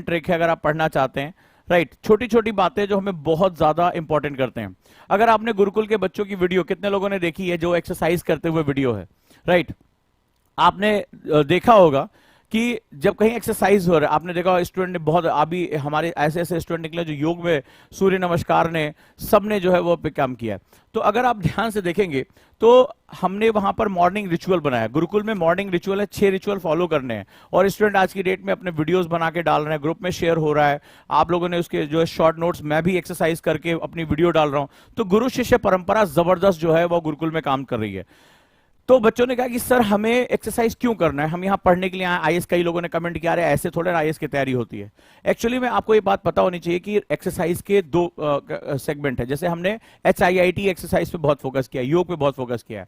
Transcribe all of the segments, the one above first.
Trick है अगर आप पढ़ना चाहते हैं, राइट। छोटी छोटी बातें जो हमें बहुत ज्यादा इंपॉर्टेंट करते हैं। अगर आपने गुरुकुल के बच्चों की वीडियो कितने लोगों ने देखी है जो एक्सरसाइज करते हुए वीडियो है, राइट। आपने देखा होगा कि जब कहीं एक्सरसाइज हो रहा है, आपने देखा स्टूडेंट ने बहुत, अभी हमारे ऐसे ऐसे स्टूडेंट निकले जो योग में सूर्य नमस्कार ने सबने जो है वो पे काम किया है। तो अगर आप ध्यान से देखेंगे तो हमने वहां पर मॉर्निंग रिचुअल बनाया। गुरुकुल में मॉर्निंग रिचुअल है, 6 रिचुअल फॉलो करने हैं और स्टूडेंट आज की डेट में अपने वीडियोस बना के डाल रहे हैं, ग्रुप में शेयर हो रहा है। आप लोगों ने उसके जो है शॉर्ट नोट्स, मैं भी एक्सरसाइज करके अपनी वीडियो डाल रहा हूं। तो गुरु शिष्य परंपरा जबरदस्त जो है वो गुरुकुल में काम कर रही है। तो बच्चों ने कहा कि सर हमें एक्सरसाइज क्यों करना है, हम यहाँ पढ़ने के लिए आए आईएएस। कई लोगों ने कमेंट किया रहे ऐसे थोड़े आईएएस की तैयारी होती है। एक्चुअली में आपको ये बात पता होनी चाहिए कि एक्सरसाइज के 2 सेगमेंट है। जैसे हमने HIIT एक्सरसाइज पे बहुत फोकस किया, योग पे बहुत फोकस किया है।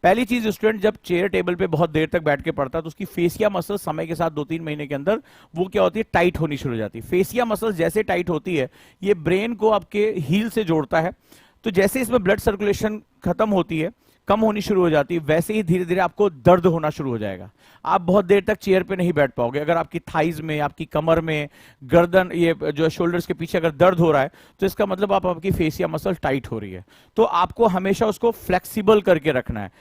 पहली चीज, स्टूडेंट जब चेयर टेबल पे बहुत देर तक बैठ के पढ़ता है तो उसकी फेसिया मसल समय के साथ 2-3 महीने के अंदर वो क्या होती है, टाइट होनी शुरू हो जाती है। फेसिया मसल जैसे टाइट होती है, ये ब्रेन को आपके हील से जोड़ता है। तो जैसे इसमें ब्लड सर्कुलेशन खत्म होती है, कम होनी शुरू हो जाती है, वैसे ही धीरे धीरे आपको दर्द होना शुरू हो जाएगा। आप बहुत देर तक चेयर पे नहीं बैठ पाओगे। अगर आपकी थाइज में, आपकी कमर में, गर्दन, ये जो शोल्डर्स के पीछे अगर दर्द हो रहा है तो इसका मतलब आपकी फेसिया मसल टाइट हो रही है। तो आपको हमेशा उसको फ्लेक्सिबल करके रखना है,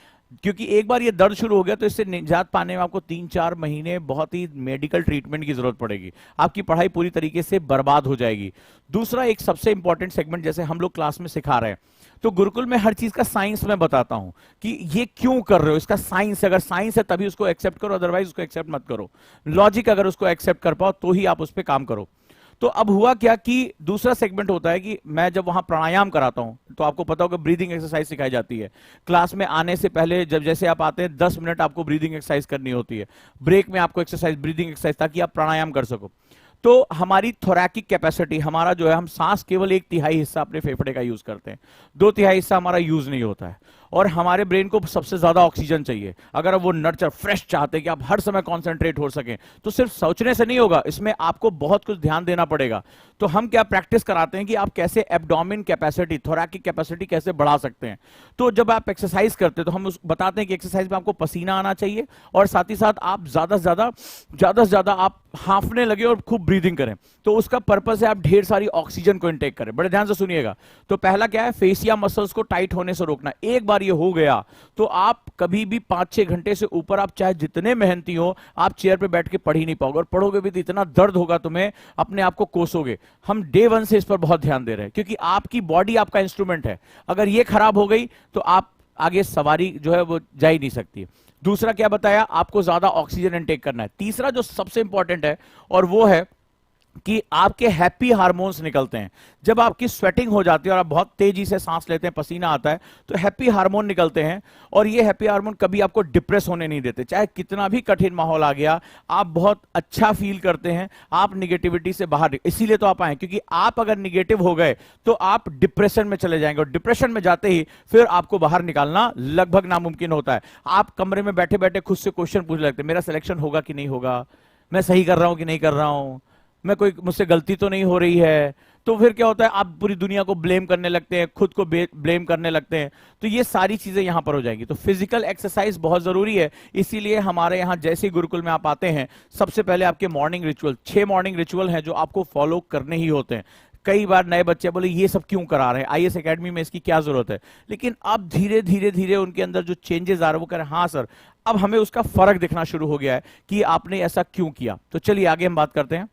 क्योंकि एक बार ये दर्द शुरू हो गया तो इससे निजात पाने में आपको 3-4 महीने बहुत ही मेडिकल ट्रीटमेंट की जरूरत पड़ेगी। आपकी पढ़ाई पूरी तरीके से बर्बाद हो जाएगी। दूसरा, एक सबसे इंपॉर्टेंट सेगमेंट, जैसे हम लोग क्लास में सिखा रहे हैं, तो गुरुकुल में हर चीज का साइंस मैं बताता हूं कि ये क्यों कर रहे हो, इसका साइंस, अगर साइंस है तभी उसको एक्सेप्ट करो, अदरवाइज उसको एक्सेप्ट मत करो। लॉजिक अगर उसको एक्सेप्ट कर पाओ तो ही आप उस पर काम करो। तो अब हुआ क्या कि दूसरा सेगमेंट होता है कि मैं जब वहां प्राणायाम कराता हूं तो आपको पता होगा ब्रीदिंग एक्सरसाइज सिखाई जाती है। क्लास में आने से पहले जब जैसे आप आते हैं 10 मिनट आपको ब्रीदिंग एक्सरसाइज करनी होती है, ब्रेक में आपको एक्सरसाइज, ब्रीदिंग एक्सरसाइज, ताकि आप प्राणायाम कर सको। तो हमारी थोरैकिक कैपेसिटी, हमारा जो है, हम सांस केवल 1/3 हिस्सा अपने फेफड़े का यूज करते हैं, 2/3 हिस्सा हमारा यूज नहीं होता है। और हमारे ब्रेन को सबसे ज्यादा ऑक्सीजन चाहिए। अगर वो नर्चर फ्रेश चाहते हैं कि आप हर समय कॉन्सेंट्रेट हो सकें, तो सिर्फ सोचने से नहीं होगा, इसमें आपको बहुत कुछ ध्यान देना पड़ेगा। तो हम क्या प्रैक्टिस कराते हैं कि आप कैसे एब्डोमेन कैपेसिटी, थोरैकिक कैपेसिटी कैसे बढ़ा सकते हैं। तो जब आप एक्सरसाइज करते हैं तो हम बताते हैं कि एक्सरसाइज में आपको पसीना आना चाहिए और साथ ही साथ आप ज्यादा से ज्यादा आप हांफने लगे और खूब ब्रीदिंग करें। तो उसका पर्पस है आप ढेर सारी ऑक्सीजन को इनटेक करें। बड़े ध्यान से सुनिएगा। तो पहला क्या है, फेसिया मसल्स को टाइट होने से रोकना। एक बार ये हो गया तो आप कभी भी 5-6 घंटे से ऊपर, आप चाहे जितने मेहनती हो, आप चेयर पे बैठ के पढ़ ही नहीं पाओगे, और पढ़ोगे भी तो इतना दर्द होगा तुम्हें, अपने आप को कोसोगे। हम डे 1 से इस पर बहुत ध्यान दे रहे हैं, क्योंकि आपकी बॉडी आपका इंस्ट्रूमेंट है। अगर ये खराब हो गई तो आप आगे सवारी जो है वो जा ही नहीं सकती। दूसरा क्या बताया, आपको ज्यादा ऑक्सीजन इनटेक करना है। तीसरा जो सबसे इंपॉर्टेंट है, और वो है कि आपके हैप्पी हार्मोन्स निकलते हैं। जब आपकी स्वेटिंग हो जाती है और आप बहुत तेजी से सांस लेते हैं, पसीना आता है, तो हैप्पी हार्मोन निकलते हैं। और ये हैप्पी हार्मोन कभी आपको डिप्रेस होने नहीं देते। चाहे कितना भी कठिन माहौल आ गया, आप बहुत अच्छा फील करते हैं, आप निगेटिविटी से बाहर, इसीलिए तो आप आए, क्योंकि आप अगर निगेटिव हो गए तो आप डिप्रेशन में चले जाएंगे, और डिप्रेशन में जाते ही फिर आपको बाहर निकालना लगभग नामुमकिन होता है। आप कमरे में बैठे बैठे खुद से क्वेश्चन पूछने लगते, मेरा सिलेक्शन होगा कि नहीं होगा, मैं सही कर रहा हूं कि नहीं कर रहा हूं, मैं कोई, मुझसे गलती तो नहीं हो रही है। तो फिर क्या होता है, आप पूरी दुनिया को ब्लेम करने लगते हैं, खुद को ब्लेम करने लगते हैं। तो ये सारी चीजें यहां पर हो जाएंगी। तो फिजिकल एक्सरसाइज बहुत जरूरी है। इसीलिए हमारे यहां जैसे ही गुरुकुल में आप आते हैं, सबसे पहले आपके मॉर्निंग रिचुअल, 6 मॉर्निंग रिचुअल हैं जो आपको फॉलो करने ही होते हैं। कई बार नए बच्चे बोले ये सब क्यों करा रहे हैं, आईएएस एकेडमी में इसकी क्या जरूरत है। लेकिन अब धीरे धीरे उनके अंदर जो चेंजेस आ रहे हैं, वो कह रहे हैं हाँ सर, अब हमें उसका फर्क दिखना शुरू हो गया है कि आपने ऐसा क्यों किया। तो चलिए आगे हम बात करते हैं।